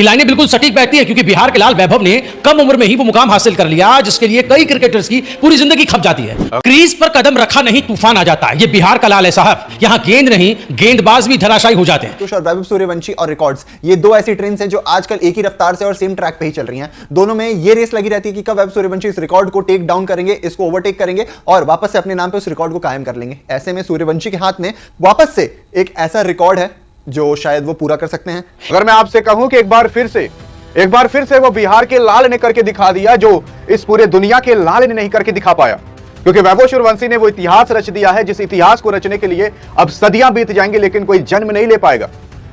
ये लाइनें बिल्कुल सटीक बैठती है क्योंकि बिहार के लाल वैभव ने कम उम्र में ही वो मुकाम हासिल कर लिया जिसके लिए कई क्रिकेटर्स की पूरी जिंदगी खप जाती है। क्रीज पर कदम रखा नहीं तूफान आ जाता है। ये बिहार का लाल है साहब, यहाँ गेंद नहीं गेंदबाज भी धराशायी हो जाते हैं। और वैभव सूर्यवंशी और रिकॉर्ड्स, ये दो ऐसी ट्रेन्स हैं जो आजकल एक ही रफ्तार से और सेम ट्रैक पे ही चल रही हैं। दोनों में ये रेस लगी रहती है कि कब वैभव सूर्यवंशी इस रिकॉर्ड को टेक डाउन करेंगे, इसको ओवरटेक करेंगे और वापस से अपने नाम पे उस रिकॉर्ड को कायम कर लेंगे। ऐसे में सूर्यवंशी के हाथ में वापस से एक ऐसा रिकॉर्ड है जो शायद वो पूरा कर सकते हैं। अगर मैं आपसे कहूं कि एक बार फिर से वो बिहार के लाल ने करके दिखा दिया जो इस पूरे दुनिया के लाल ने नहीं करके दिखा पाया, क्योंकि वैभव सूर्यवंशी ने वो इतिहास रच दिया है जिस इतिहास को रचने के लिए अब सदियां बीत जाएंगे लेकिन कोई जन्म नहीं ले पाएगा।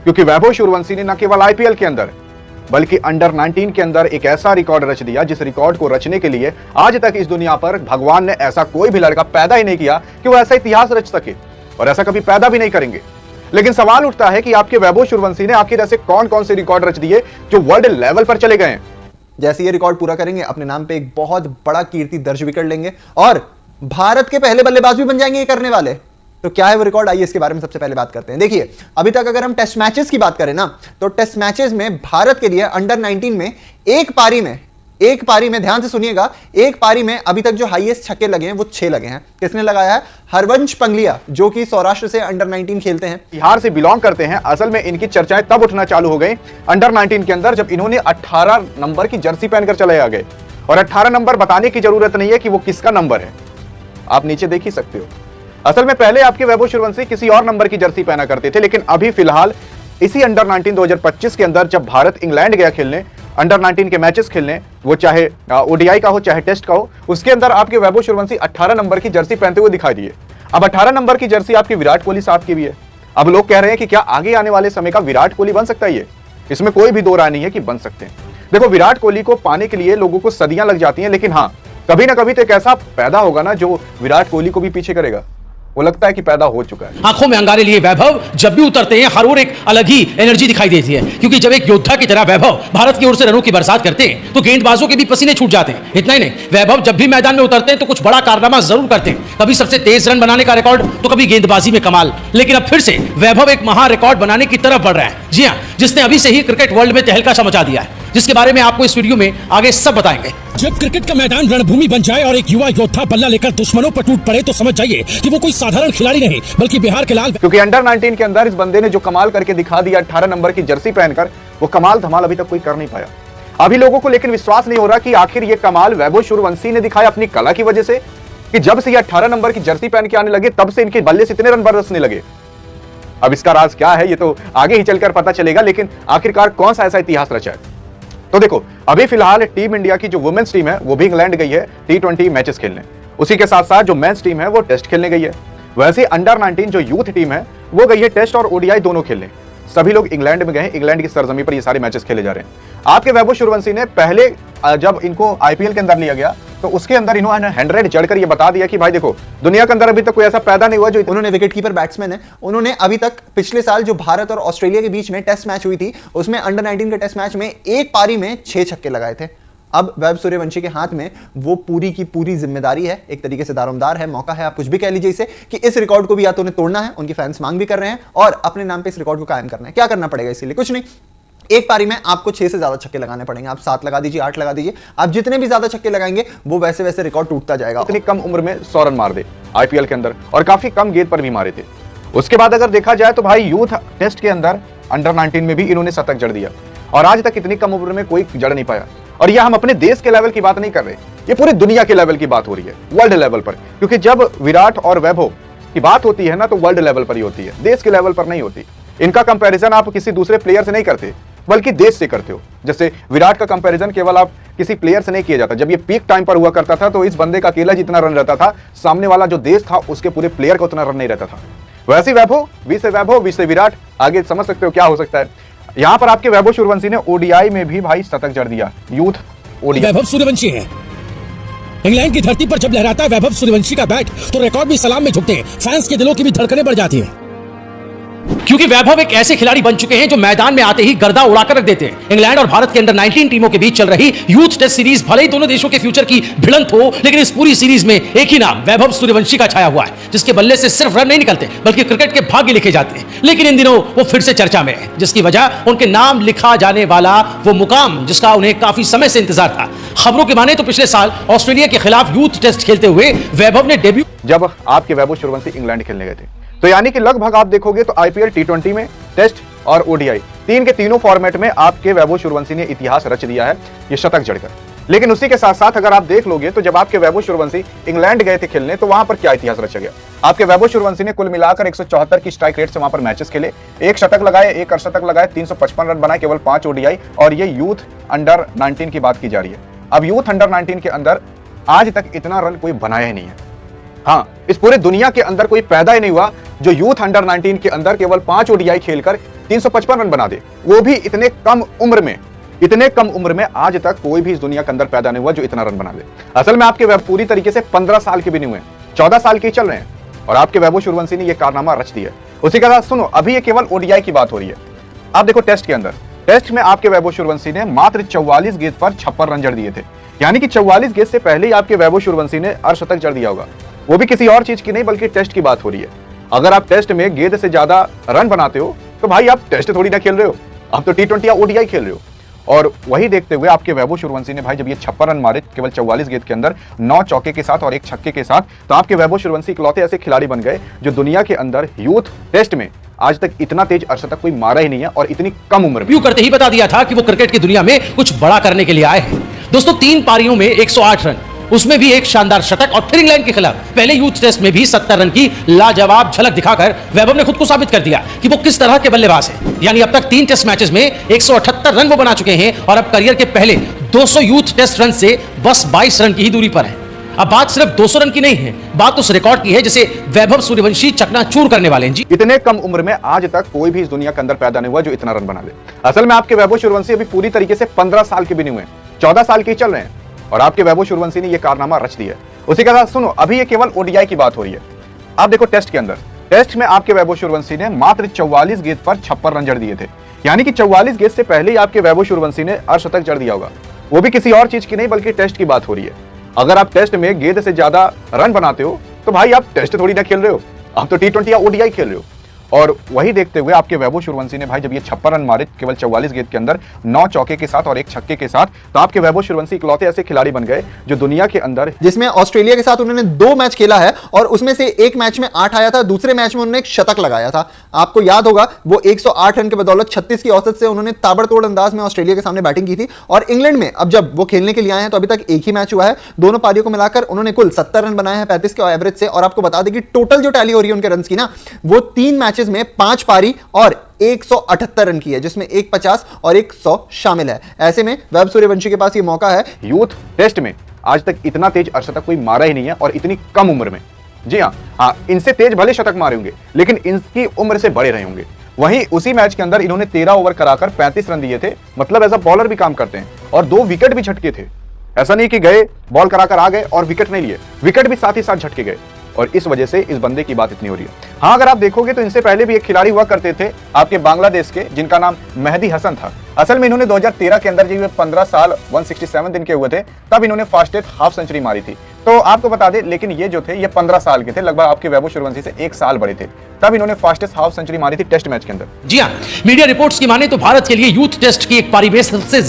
क्योंकि वैभव सूर्यवंशी ने न केवल आईपीएल के अंदर बल्कि अंडर 19 के अंदर एक ऐसा रिकॉर्ड रच दिया जिस रिकॉर्ड को रचने के लिए आज तक इस दुनिया पर भगवान ने ऐसा कोई भी लड़का पैदा ही नहीं किया कि वो ऐसा इतिहास रच सके, और ऐसा कभी पैदा भी नहीं करेंगे। लेकिन सवाल उठता है कि आपके वैभव सूर्यवंशी ने आखिर ऐसे कौन कौन से रिकॉर्ड रच दिए जो वर्ल्ड लेवल पर चले गए हैं। जैसे ये रिकॉर्ड पूरा करेंगे अपने नाम पे एक बहुत बड़ा कीर्ति दर्ज भी कर लेंगे और भारत के पहले बल्लेबाज भी बन जाएंगे ये करने वाले। तो क्या है वो रिकॉर्ड, आइए इसके बारे में सबसे पहले बात करते हैं। देखिए, अभी तक अगर हम टेस्ट मैचेस की बात करें ना, तो टेस्ट मैचेस में भारत के लिए अंडर 19 में एक पारी में ध्यान से सुनिएगा, एक पारी में अभी तक जो हाईएस्ट छक्के लगे हैं वो 6 लगे हैं। किसने लगाया है? हरवंश पंगलिया, जो कि सौराष्ट्र से अंडर 19 खेलते हैं, बिहार से बिलोंग करते हैं। असल में इनकी चर्चाएं तब उठना चालू हो गई अंडर 19 के अंदर जब इन्होंने 18 नंबर की जर्सी पहनकर चले आ गए। और 18 नंबर बताने की जरूरत नहीं है कि वो किसका नंबर है, आप नीचे देख ही सकते हो। असल में पहले आपके वैभव सूर्यवंशी किसी और नंबर की जर्सी पहना करते थे, लेकिन अभी फिलहाल इसी अंडर 19 2025 के अंदर जब भारत इंग्लैंड गया खेलने, अंडर 19 के मैचेस खेलने, वो चाहे ओडीआई का हो चाहे टेस्ट का हो, उसके अंदर आपके वैभव सूर्यवंशी 18 नंबर की जर्सी पहनते हुए दिखाई दिए। अब 18 नंबर की जर्सी आपकी विराट कोहली साहब की भी है। अब लोग कह रहे हैं कि क्या आगे आने वाले समय का विराट कोहली बन सकता है ये? इसमें कोई भी दो राय नहीं है कि बन सकते हैं। देखो, विराट कोहली को पाने के लिए लोगों को सदियां लग जाती हैं, लेकिन हाँ, कभी ना कभी तो एक ऐसा पैदा होगा ना जो विराट कोहली को भी पीछे करेगा। वो लगता है कि पैदा हो चुका है। आंखों में अंगारे लिए वैभव जब भी उतरते हैं हर ओर एक अलग ही एनर्जी दिखाई देती है, क्योंकि जब एक योद्धा की तरह वैभव भारत की ओर से रनों की बरसात करते हैं तो गेंदबाजों के भी पसीने छूट जाते हैं। इतना ही नहीं, वैभव जब भी मैदान में उतरते हैं तो कुछ बड़ा कारनामा जरूर करते हैं, कभी सबसे तेज रन बनाने का रिकॉर्ड तो कभी गेंदबाजी में कमाल। लेकिन अब फिर से वैभव एक महा रिकॉर्ड बनाने की तरफ बढ़ रहा है। जी हाँ, जिसने अभी से ही क्रिकेट वर्ल्ड में तहलका मचा दिया है, जिसके बारे में आपको इस वीडियो में आगे सब बताएंगे। जब क्रिकेट का मैदान रणभूमि बन जाए और एक युवा योद्धा बल्ला लेकर दुश्मनों पर टूट पड़े तो समझ जाइए कि वो कोई साधारण खिलाड़ी नहीं बल्कि बिहार के लाल। क्योंकि अंडर 19 के अंदर इस बंदे ने जो कमाल करके दिखा दिया 18 नंबर की जर्सी पहनकर, वो कमाल धमाल अभी तक कोई कर नहीं पाया। अभी लोगों को लेकिन विश्वास नहीं हो रहा कि आखिर ये कमाल वैभव सूर्यवंशी ने दिखाया अपनी कला की वजह से, कि जब से ये 18 नंबर की जर्सी पहन के आने लगे तब से इनके बल्ले से इतने रन बरसने लगे। अब इसका राज क्या है ये तो आगे ही चलकर पता चलेगा, लेकिन आखिरकार कौन सा ऐसा इतिहास रचा है। तो देखो, अभी फिलहाल टीम इंडिया की जो वुमेन्स टीम है वो भी इंग्लैंड गई है T20 मैचेस खेलने। उसी के साथ साथ जो मेंस टीम है वो टेस्ट खेलने गई है। वैसे अंडर 19 जो यूथ टीम है वो गई है टेस्ट और ओडीआई दोनों खेलने। सभी लोग इंग्लैंड में गए हैं, इंग्लैंड की सरजमी पर ये सारे मैचेस खेले जा रहे हैं। आपके वैभव सूर्यवंशी ने पहले जब इनको आईपीएल के अंदर लिया गया तो उसके अंदर इन्होंने 100 जड़कर ये बता दिया कि भाई देखो, दुनिया के अंदर अभी तक कोई ऐसा पैदा नहीं हुआ जो। उन्होंने विकेटकीपर बैट्समैन है, उन्होंने अभी तक पिछले साल जो भारत और ऑस्ट्रेलिया के बीच में टेस्ट मैच हुई थी उसमें अंडर 19 के टेस्ट मैच में एक पारी में 6 छक्के लगाए थे। अब वैभव सूर्यवंशी के हाथ में वो पूरी की पूरी जिम्मेदारी है, एक तरीके से दारोमदार है, मौका है, आप कुछ भी कह लीजिए इसे, कि इस रिकॉर्ड को भी या तो उन्हें तोड़ना है, उनके फैंस मांग भी कर रहे हैं, और अपने नाम पे इस रिकॉर्ड को कायम करना है। क्या करना पड़ेगा इसके लिए? कुछ नहीं, एक पारी में आपको 6 से ज्यादा छक्के लगाने पड़ेंगे। आप 7 लगा दीजिए, 8 लगा दीजिए, आप जितने भी ज्यादा छक्के लगाएंगे वो वैसे वैसे रिकॉर्ड टूटता जाएगा। इतनी कम उम्र में 100 रन मार दे आईपीएल के अंदर, और काफी कम गेंद पर भी मारे थे। उसके बाद अगर देखा जाए तो भाई यूथ टेस्ट के अंदर अंडर 19 में भी इन्होंने शतक जड़ दिया, और आज तक इतनी कम उम्र में कोई जड़ नहीं पाया। और यह हम अपने देश के लेवल की बात नहीं कर रहे, ये पूरी दुनिया के लेवल की बात हो रही है, वर्ल्ड लेवल पर। क्योंकि जब विराट और वैभव की बात होती है ना तो वर्ल्ड लेवल पर ही होती है, देश के लेवल पर नहीं होती। इनका कंपैरिजन आप किसी दूसरे प्लेयर से नहीं करते बल्कि देश से करते हो। जैसे विराट का कंपैरिजन केवल आप किसी प्लेयर से नहीं किया जाता। जब ये पीक टाइम पर हुआ करता था तो इस बंदे का अकेला जितना रन रहता था, सामने वाला जो देश था उसके पूरे प्लेयर का उतना रन नहीं रहता था। वैसे वैभव, वी से विराट, आगे समझ सकते हो क्या हो सकता है। यहां पर आपके वैभव सूर्यवंशी ने ओडीआई में भी भाई शतक जड़ दिया, यूथ ओडीआई। वैभव सूर्यवंशी है, इंग्लैंड की धरती पर जब लहराता है वैभव सूर्यवंशी का बैट तो रिकॉर्ड भी सलाम में झुकते हैं, फैंस के दिलों की भी धड़कनें बढ़ जाती हैं। क्योंकि वैभव एक ऐसे खिलाड़ी बन चुके हैं जो मैदान में आते ही गर्दा उड़ाकर रख देते हैं। इंग्लैंड और भारत के अंडर 19 टीमों के बीच चल रही यूथ टेस्ट सीरीज भले ही दोनों देशों के फ्यूचर की भिड़ंत हो, लेकिन इस पूरी सीरीज में एक ही नाम वैभव सूर्यवंशी का छाया हुआ है, जिसके बल्ले से सिर्फ रन नहीं निकलते बल्कि क्रिकेट के भाग्य लिखे जाते हैं। लेकिन इन दिनों वो फिर से चर्चा में है, जिसकी वजह उनके नाम लिखा जाने वाला वो मुकाम जिसका उन्हें काफी समय से इंतजार था। खबरों के माने तो पिछले साल ऑस्ट्रेलिया के खिलाफ यूथ टेस्ट खेलते हुए वैभव ने डेब्यू जब आपके वैभव सूर्यवंशी इंग्लैंड खेलने गए थे, तो यानी कि लगभग आप देखोगे तो आईपीएल, टी20 में, टेस्ट और ओडीआई तीन के तीनों फॉर्मेट में आपके वैभव सूर्यवंशी ने इतिहास रच दिया है, ये शतक जड़कर। लेकिन उसी के साथ साथ अगर आप देख लोगे तो जब आपके वैभव सूर्यवंशी इंग्लैंड गए थे खेलने, तो वहां पर क्या इतिहास रचा गया। आपके वैभव सूर्यवंशी ने कुल मिलाकर 174 की स्ट्राइक रेट से वहां पर मैचेस खेले, एक शतक लगाए, एक अर्धशतक लगाए, 355 रन बनाए, केवल 5 ओडीआई, और ये यूथ अंडर 19 की बात की जा रही है। अब यूथ अंडर 19 के अंदर आज तक इतना रन कोई बनाया ही नहीं है। हाँ, इस पूरे दुनिया के अंदर कोई पैदा ही नहीं हुआ जो यूथ अंडर 19 के अंदर केवल 5 ओडीआई खेलकर 355 रन बना दे, वो भी इतने कम उम्र में आज तक कोई भी इस दुनिया के अंदर पैदा नहीं हुआ जो इतना रन बना दे। असल में आपके पूरी तरीके से 15 साल के भी नहीं हुए, 14 साल के ही चल रहे हैं, और आपके वैभव सूर्यवंशी ने यह कारनामा रच दिया। उसी के साथ सुनो, अभी ये केवल ओडीआई की बात हो रही है। आप देखो टेस्ट के अंदर, टेस्ट में आपके वैभव सूर्यवंशी ने मात्र 44 गेंद पर 56 रन जड़ दिए थे, यानी कि 44 गेंद से पहले ही आपके वैभव सूर्यवंशी ने अर्धशतक जड़ दिया होगा। वो भी किसी और चीज की नहीं बल्कि टेस्ट की बात हो रही है। अगर आप टेस्ट में गेंद से ज्यादा रन बनाते हो तो भाई आप टेस्ट थोड़ी ना खेल रहे हो, आप तो टी20 या ओडीआई खेल रहे हो। और वही देखते हुए आपके वैभव सूर्यवंशी ने भाई जब ये 56 रन मारे केवल 44 गेंद के अंदर, 9 चौके के साथ और 1 छक्के के साथ, तो आपके वैभव सूर्यवंशी इकलौते ऐसे खिलाड़ी बन गए जो दुनिया के अंदर यूथ टेस्ट में आज तक इतना तेज अर्धशतक कोई मारा ही नहीं है, और इतनी कम उम्र में। करते ही बता दिया था कि वो क्रिकेट की दुनिया में कुछ बड़ा करने के लिए आए हैं। दोस्तों, 3 पारियों में 108 रन, उसमें भी एक शानदार शतक, और फिर इंग्लैंड के खिलाफ पहले यूथ टेस्ट में भी 70 रन की लाजवाब झलक दिखाकर वैभव ने खुद को साबित कर दिया कि वो किस तरह के बल्लेबाज हैं। यानी अब तक 3 टेस्ट मैचेस में 178 रन वो बना चुके हैं, और अब करियर के पहले 200 यूथ टेस्ट रन से बस 22 रन की ही दूरी पर है। अब बात सिर्फ 200 रन की नहीं है, बात उस रिकॉर्ड की है जिसे वैभव सूर्यवंशी चकनाचूर करने वाले हैं। जी, इतने कम उम्र में आज तक कोई भी इस दुनिया के अंदर पैदा नहीं हुआ जो इतना रन बना ले। असल में आपके वैभव सूर्यवंशी अभी पूरी तरीके से 15 साल के भी नहीं हुए, 14 साल के ही चल रहे हैं, और आपके वैभव सूर्यवंशी ने यह कारनामा रच दिया है। उसी के साथ सुनो, अभी ये केवल ओडीआई की बात हो रही है। आप देखो टेस्ट के अंदर, टेस्ट में आपके वैभव सूर्यवंशी ने मात्र 44 गेंद पर 56 रन जड़ दिए थे, यानी कि 44 गेंद से पहले ही आपके वैभव सूर्यवंशी ने अर्धशतक जड़ दिया होगा। वो भी किसी और चीज की नहीं बल्कि टेस्ट की बात हो रही है। अगर आप टेस्ट में गेंद से ज्यादा रन बनाते हो तो भाई आप टेस्ट थोड़ी ना खेल रहे हो, आप तो टी20 या ओडीआई खेल रहे हो। और वही देखते हुए आपके वैभव सूर्यवंशी ने भाई जब ये 56 रन मारे केवल 44 गेंद के अंदर, 9 चौके के साथ और 1 छक्के के साथ, तो आपके वैभव सूर्यवंशी इकलौते ऐसे खिलाड़ी बन गए जो दुनिया के अंदर, जिसमें ऑस्ट्रेलिया के साथ उन्होंने 2 मैच खेला है और उसमें से एक मैच में 8 आया था, दूसरे मैच में उन्होंने एक शतक लगाया था। आपको याद होगा वो 108 रन के बदौलत 36 की औसत से उन्होंने ताबड़तोड़ अंदाज में ऑस्ट्रेलिया के सामने बैटिंग की थी। और इंग्लैंड में अब जब वो खेलने के लिए आए हैं तो अभी तक एक ही मैच हुआ है, दोनों पारियों को मिलाकर उन्होंने कुल 70 रन बनाए हैं 35 के एवरेज से। और आपको बता दें कि टोटल जो टैली हो रही है उनके रन की ना, वो 3 मैचेस में 5 पारी और 178 रन की है, जिसमें एक 50 और एक 100 शामिल है। ऐसे में वैभव सूर्यवंशी के पास ये मौका है। यूथ टेस्ट में आज तक इतना तेज अर्धशतक कोई मारा ही नहीं है, और इतनी कम उम्र में। जी हाँ, इनसे तेज भले शतक मारे होंगे लेकिन इनकी उम्र से बड़े रहे होंगे। वहीं उसी मैच के अंदर इन्होंने 13 ओवर कराकर 35 रन दिए थे, मतलब एज अ बॉलर भी काम करते हैं, और 2 विकेट भी झटके थे। ऐसा नहीं कि गए बॉल कराकर आ गए और विकेट नहीं लिए, विकेट भी साथ ही साथ झटके गए, और इस वजह से इस बंदे की बात इतनी हो रही है। हाँ, अगर आप देखोगे तो इनसे पहले भी एक खिलाड़ी हुआ करते थे आपके बांग्लादेश के, जिनका नाम मेहदी हसन था। असल में इन्होंने 2013 के अंदर जब 15 साल 167 दिन के हुए थे तब इन्होंने फास्टेस्ट हाफ सेंचुरी मारी थी। तो आपको बता दें, लेकिन ये जो थे ये 15 साल के थे, लगभग आपके वैभव सूर्यवंशी से 1 साल बड़े थे, तब इन्होंने फास्टेस्ट हाफ सेंचुरी मारी थी टेस्ट मैच के अंदर। जी हाँ, मीडिया रिपोर्ट्स की माने तो भारत के लिए यूथ टेस्ट की एक पारी में सबसे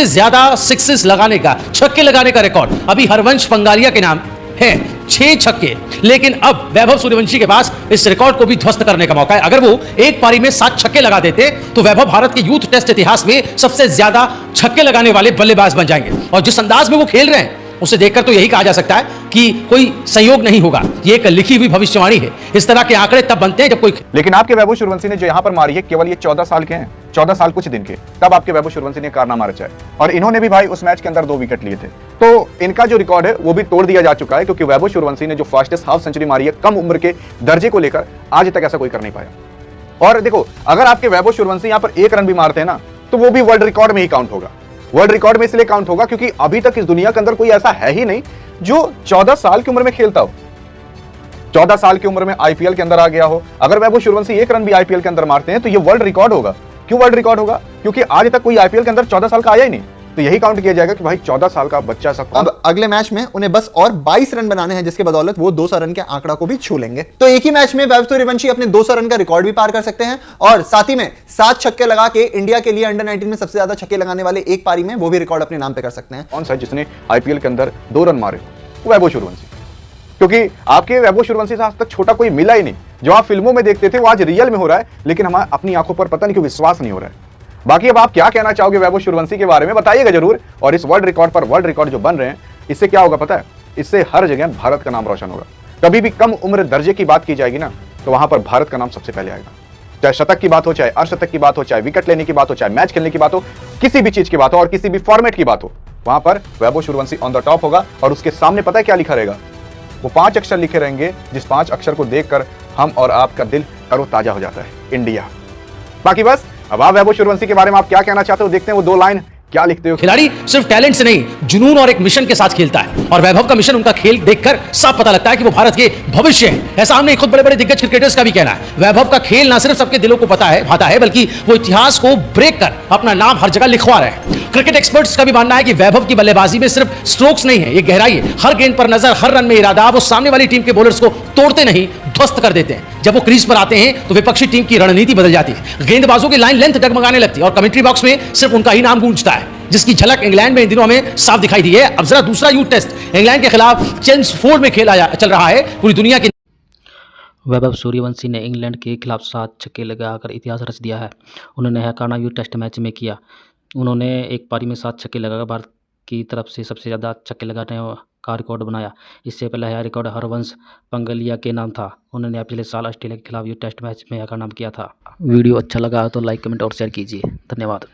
ज्यादा सिक्सेस लगाने का, छक्के लगाने का रिकॉर्ड अभी हरवंश पंगालिया के नाम है, 6 छक्के। लेकिन अब वैभव सूर्यवंशी के पास इस रिकॉर्ड को भी ध्वस्त करने का मौका है। अगर वो एक पारी में 7 छक्के लगा देते तो वैभव भारत के यूथ टेस्ट इतिहास में सबसे ज्यादा छक्के लगाने वाले बल्लेबाज बन जाएंगे। और जिस अंदाज में वो खेल रहे हैं उसे देखकर तो यही कहा जा सकता है कि कोई संयोग नहीं होगा, ये एक लिखी हुई भविष्यवाणी है। इस तरह के आंकड़े तब बनते हैं जब कोई। लेकिन आपके वैभव सूर्यवंशी ने जो यहां पर मारी है केवल ये 14 साल के हैं, 14 साल कुछ दिन के, तब आपके वैभव सूर्यवंशी ने कारनामा रचा है, और इन्होंने भी भाई उस मैच के अंदर 2 विकेट लिए थे। तो इनका जो रिकॉर्ड है वो भी तोड़ दिया जा चुका है, क्योंकि वैभव सूर्यवंशी ने जो फास्टेस्ट हाफ सेंचुरी मारी है कम उम्र के दर्जे को लेकर, आज तक ऐसा कोई कर नहीं पाया। और देखो, अगर आपके वैभव सूर्यवंशी यहां पर 1 रन भी मारते हैं ना, तो वो भी वर्ल्ड रिकॉर्ड में ही काउंट होगा। वर्ल्ड रिकॉर्ड में इसलिए काउंट होगा क्योंकि अभी तक इस दुनिया के अंदर कोई ऐसा है ही नहीं जो 14 साल की उम्र में खेलता हो। 14 साल की उम्र में आईपीएल के अंदर आ गया हो। अगर वैभव सूर्यवंशी 1 रन भी आईपीएल के अंदर मारते हैं तो ये वर्ल्ड रिकॉर्ड होगा। क्यों वर्ल्ड रिकॉर्ड होगा? क्योंकि आज तक कोई आईपीएल के अंदर 14 साल का आया ही नहीं, तो यही काउंट किया जाएगा कि भाई 14 साल का बच्चा सब। अब अगले मैच में उन्हें बस और 22 रन बनाने हैं, जिसके बदौलत वो 200 रन के आंकड़ा को भी छू लेंगे। तो एक ही मैच में वैभव सूर्यवंशी अपने 200 रन का रिकॉर्ड भी पार कर सकते हैं और साथ ही में 7 छक्के लगा के इंडिया के लिए अंडर 19 में सबसे ज्यादा छक्के लगाने वाले एक पारी में वो भी रिकॉर्ड अपने नाम पे कर सकते हैं। कौन सा जिसने आईपीएल के अंदर 2 रन मारे? वो वैभव सूर्यवंशी। क्योंकि आपके वैभव सूर्यवंशी से आज तक छोटा कोई मिला ही नहीं। जो आप फिल्मों में देखते थे वो आज रियल में हो रहा है, लेकिन हमारे अपनी आंखों पर पता नहीं क्यों विश्वास नहीं हो रहा है। बाकी अब आप क्या कहना चाहोगे वैभव सूर्यवंशी के बारे में, बताइएगा जरूर। और इस वर्ल्ड रिकॉर्ड पर वर्ल्ड रिकॉर्ड जो बन रहे हैं, इससे क्या होगा पता है? इससे हर जगह भारत का नाम रोशन होगा। कभी भी कम उम्र दर्जे की बात की जाएगी ना, तो वहां पर भारत का नाम सबसे पहले आएगा। चाहे शतक की बात हो, चाहे अर्धशतक की बात हो, चाहे विकेट लेने की बात हो, चाहे मैच खेलने की बात हो, किसी भी चीज की बात हो और किसी भी फॉर्मेट की बात हो, वहां पर Vaibhav Suryavanshi on the top होगा। और उसके सामने पता है क्या लिखा रहेगा? वो 5 अक्षर लिखे रहेंगे, जिस 5 अक्षर को देखकर हम और आपका दिल तरोताजा हो जाता है, इंडिया। बाकी बस अब आप वैभव सूर्यवंशी के बारे में आप क्या कहना चाहते हो, देखते हैं वो 2 लाइन क्या लिखते हो। खिलाड़ी सिर्फ टैलेंट से नहीं, जुनून और एक मिशन के साथ खेलता है और वैभव का मिशन, उनका खेल देखकर साफ पता लगता है कि वो भारत के भविष्य है। ऐसा हमने खुद बड़े बड़े दिग्गज क्रिकेटर्स का भी कहना है। वैभव का खेल ना सिर्फ सबके दिलों को भाता है, बल्कि वो इतिहास को ब्रेक कर अपना नाम हर जगह लिखवा रहे हैं। क्रिकेट एक्सपर्ट्स का भी मानना है कि वैभव की बल्लेबाजी में सिर्फ स्ट्रोक्स नहीं है, ये गहराई है। हर गेंद पर नजर, हर रन में इरादा। वो सामने वाली टीम के बॉलर्स को तोड़ते नहीं, ध्वस्त कर देते हैं। जब वो क्रीज पर आते हैं तो विपक्षी टीम की रणनीति बदल जाती है। गेंदबाजों की लाइन लेंथ डगमगाने लगती है और कमेंट्री बॉक्स में सिर्फ उनका ही नाम गूंजता है, जिसकी झलक इंग्लैंड में इन दिनों हमें साफ दिखाई दी है। अब जरा दूसरा यूथ टेस्ट इंग्लैंड के खिलाफ चेल्मसफोर्ड में खेला चल रहा है। पूरी दुनिया की वैभव सूर्यवंशी ने इंग्लैंड के खिलाफ 7 छक्के लगाकर इतिहास रच दिया है। उन्होंने हकाना यूथ टेस्ट मैच में किया। उन्होंने एक पारी में 7 छक्के लगाकर भारत की तरफ से सबसे ज़्यादा छक्के लगाने का रिकॉर्ड बनाया। इससे पहले यह रिकॉर्ड हरवंश पंगलिया के नाम था। उन्होंने पिछले साल ऑस्ट्रेलिया के खिलाफ यूथ टेस्ट मैच में यह नाम किया था। वीडियो अच्छा लगा तो लाइक, कमेंट और शेयर कीजिए। धन्यवाद।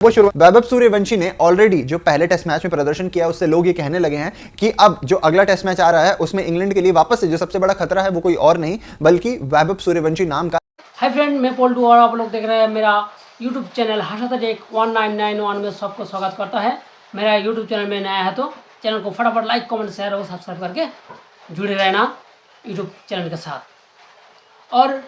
वैभव सूर्यवंशी ने ऑलरेडी जो पहले टेस्ट मैच में प्रदर्शन किया, उससे लोग ये कहने लगे हैं कि अब जो अगला टेस्ट मैच आ रहा है उसमें इंग्लैंड के लिए वापस से जो सबसे बड़ा खतरा है वो कोई और नहीं बल्कि वैभव सूर्यवंशी नाम का। हाय फ्रेंड, मैं पोल्टू और आप लोग देख रहे हैं मेरा यूट्यूब चैनल हर्षद 1991 में सबको स्वागत करता है। मेरा यूट्यूब चैनल में नया है तो चैनल को फटाफट लाइक, कमेंट, शेयर और सब्सक्राइब करके जुड़े रहना यूट्यूब चैनल के साथ। और